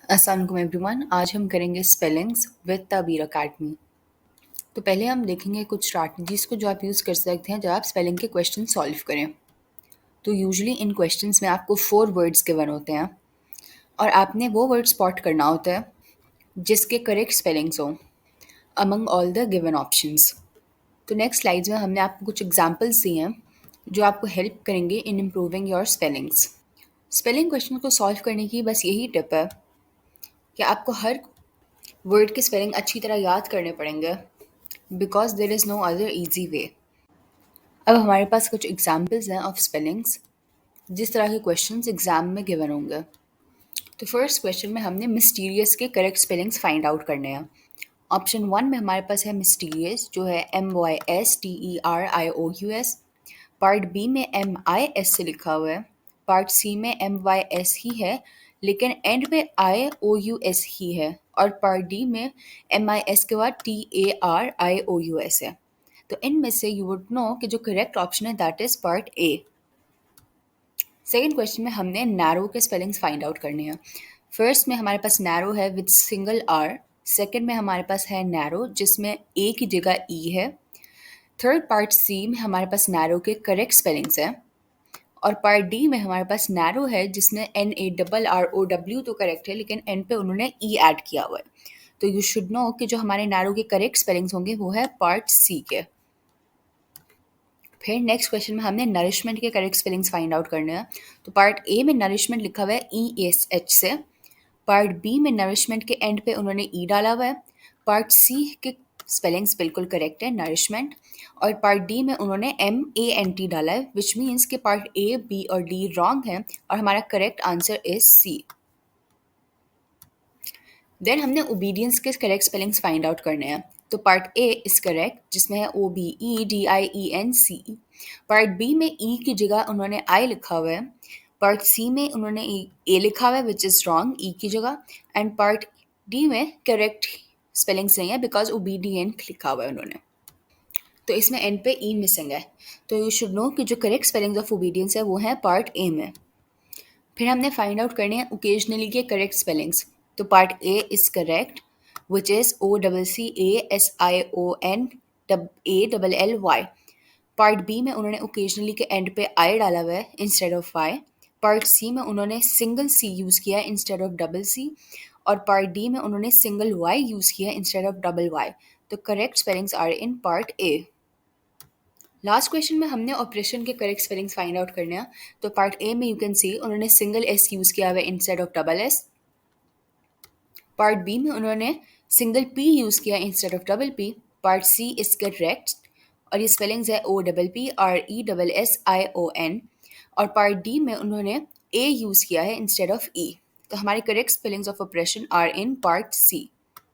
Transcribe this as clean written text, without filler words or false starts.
अस्सलाम वालेकुम एवरीवन। आज हम करेंगे स्पेलिंग्स विद ताबीर अकेडमी। तो पहले हम देखेंगे कुछ स्ट्रैटेजीज को जो आप यूज़ कर सकते हैं जब आप स्पेलिंग के क्वेश्चन सॉल्व करें। तो यूजुअली इन क्वेश्चंस में आपको 4 वर्ड्स गिवन होते हैं और आपने वो वर्ड स्पॉट करना होता है जिसके करेक्ट स्पेलिंग्स हों among all the given options. तो नेक्स्ट स्लाइड्स में हमने आपको कुछ एग्जांपल्स दिए हैं जो आपको हेल्प करेंगे in improving your spellings. Spelling question को सॉल्व करने की बस यही टिप है कि आपको हर वर्ड के स्पेलिंग अच्छी तरह याद करने पड़ेंगे because there is no other easy way. अब हमारे पास कुछ एग्जाम्पल्स हैं ऑफ स्पेलिंग्स जिस तरह के क्वेश्चंस एग्जाम में गिवन होंगे। तो फर्स्ट क्वेश्चन में हमने मिस्टीरियस के करेक्ट स्पेलिंग्स फाइंड आउट करने हैं। ऑप्शन 1 में हमारे पास है मिस्टीरियस जो है MYSTERIOUS। पार्ट बी में MIS से लिखा हुआ है। पार्ट सी में MYS ही है लेकिन एंड में IOUS ही है। और पार्ट डी में MIS के बाद TARIOUS है। तो इनमें से यू वुड नो कि जो करेक्ट ऑप्शन है that is part A. Second question में हमने नैरो के स्पेलिंग्स फाइंड आउट करने हैं। फर्स्ट में हमारे पास नैरो है विद सिंगल आर। सेकेंड में हमारे पास है नैरो जिसमें ए की जगह ई है। थर्ड पार्ट सी में हमारे पास नैरो के करेक्ट स्पेलिंग्स हैं और पार्ट डी में हमारे पास नैरो है जिसमें NARROW तो करेक्ट है लेकिन एन पे उन्होंने ई ऐड किया हुआ है। तो यू शुड नो कि जो हमारे नैरो के करेक्ट स्पेलिंग्स होंगे वो है पार्ट सी के। फिर नेक्स्ट क्वेश्चन में हमने नरिशमेंट के करेक्ट स्पेलिंग्स फाइंड आउट करने हैं। तो पार्ट ए में नरिशमेंट लिखा हुआ है ESH से। पार्ट बी में नरिशमेंट के एंड पे उन्होंने ई डाला हुआ है। पार्ट सी के स्पेलिंग्स बिल्कुल करेक्ट है नरिशमेंट। और पार्ट डी में उन्होंने MANT डाला है विच मीन्स कि पार्ट ए बी और डी रॉन्ग है और हमारा correct answer is C. Then हमने ओबीडियंस के करेक्ट स्पेलिंग्स फाइंड आउट करने हैं। तो पार्ट ए इज करेक्ट जिसमें है OBEDIENCE। पार्ट बी में ई की जगह उन्होंने आई लिखा हुआ है। पार्ट सी में उन्होंने ए लिखा हुआ है विच इज़ रॉन्ग ई की जगह। एंड पार्ट डी में करेक्ट स्पेलिंग्स नहीं है बिकॉज ओबीडियंट लिखा हुआ है उन्होंने। तो इसमें एंड पे ई मिसिंग है। तो यू शुड नो कि जो करेक्ट स्पेलिंग्स ऑफ ओबीडियंस है वो है पार्ट ए में। फिर हमने फाइंड आउट करने हैं ओकेजनली के करेक्ट स्पेलिंग्स। तो part A is correct which is OCCASIONALLY। Part B में उन्होंने ओकेजनली के एंड पे आई डाला हुआ है instead of Y. Part C में उन्होंने सिंगल सी यूज़ किया है इंस्टेड ऑफ डबल सी। और पार्ट डी में उन्होंने सिंगल वाई यूज़ किया है इंस्टेड ऑफ डबल वाई। तो correct spellings are in part A. Last question में हमने ऑपरेशन के करेक्ट स्पेलिंग्स फाइंड आउट करने हैं। तो पार्ट ए में यू कैन सी उन्होंने सिंगल एस यूज़ किया हुआ है instead of double S. Part B में उन्होंने सिंगल पी यूज़ किया instead of double P. Part C is correct और ये स्पेलिंग्स है OPPRESSION। और पार्ट डी में उन्होंने ए यूज़ किया है इंस्टेड ऑफ ई। तो हमारे correct spellings of operation are in part C.